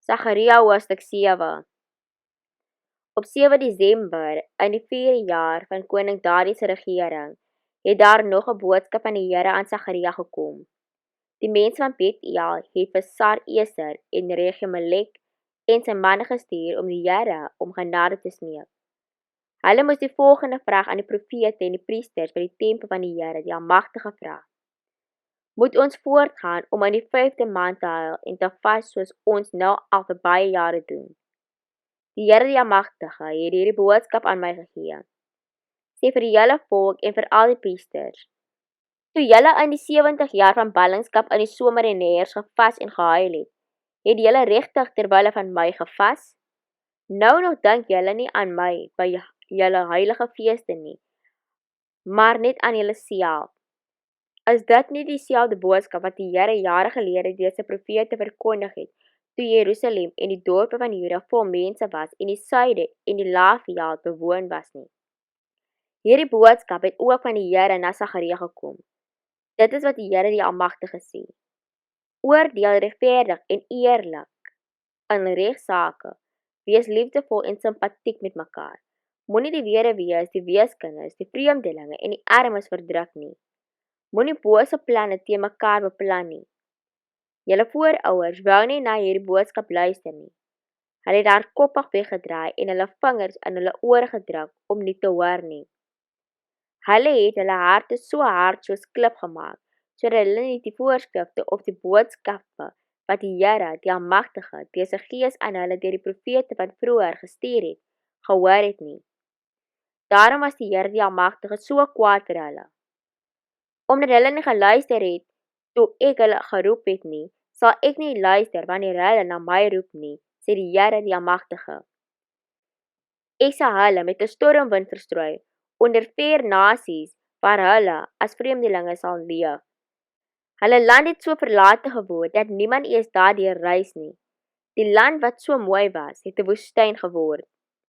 Sagaria hoofstuk 7. Op 7 Desember in die 4de jaar van koning Darius se regering, het daar nog 'n boodskap van die Here aan Sagaria gekom. Die mense van Bethel het vir Sar-Eser en Regemelek en sy manne gestuur om die Here om genade te smeek. Hulle moes die volgende vraag aan die profete en die priesters by die tempel van die Here, die Almagtige vra: Moet ons voortgaan om in die 5de maand te huil en te vas soos ons nou al vir baie jare doen? Die Here die Almagtige het hierdie boodskap aan my gegee. Sê vir die hele volk en vir al die priesters: Toe julle in die 70 jaar van ballingskap in die somer en herfs gevas en gehuil het julle regtig terwille van my gevas? Nou nog dink julle nie aan my by julle heilige feeste nie, maar net aan julleself. Is dit nie dieselfde boodskap wat die Here jare gelede deur sy profete verkondig het, toe Jerusalem en die dorpe van Juda vol mense was en die suide en die Laagveld bewoon was nie? Hierdie boodskap het ook van die Here na Sagaria gekom. Dit is wat die Here die Almagtige sê: Oordeel regverdig en eerlik in regsake. Wees liefdevol en simpatiek met mekaar. Moenie die weduwees, die weeskinders, die vreemdelinge en die armes verdruk nie. Moenie bose planne teen mekaar beplan nie. Julle voorouers wou nie na hierdie boodskap luister nie. Hulle het hardkoppig weggedraai en hulle vingers in hulle ore gedruk om nie te hoor nie. Hulle het hulle harte so hard soos klip gemaak, sodat hulle nie die voorskrifte of die boodskappe wat die Here, die Almagtige, deur sy Gees aan hulle deur die profete van vroeër gestuur het, gehoor het nie. Daarom was die Here die Almagtige so kwaad vir hulle. Omdat hulle nie geluister het toe ek hulle geroep het nie, sal ek nie luister wanneer hulle na my roep nie, sê die Here die Almagtige. Ek sal hulle met 'n stormwind verstrooi onder 4 nasies waar hulle as vreemdelinge sal leef. Hulle land het so verlate geword dat niemand eers daardeur reis nie. Die land wat so mooi was, het 'n woestyn geword.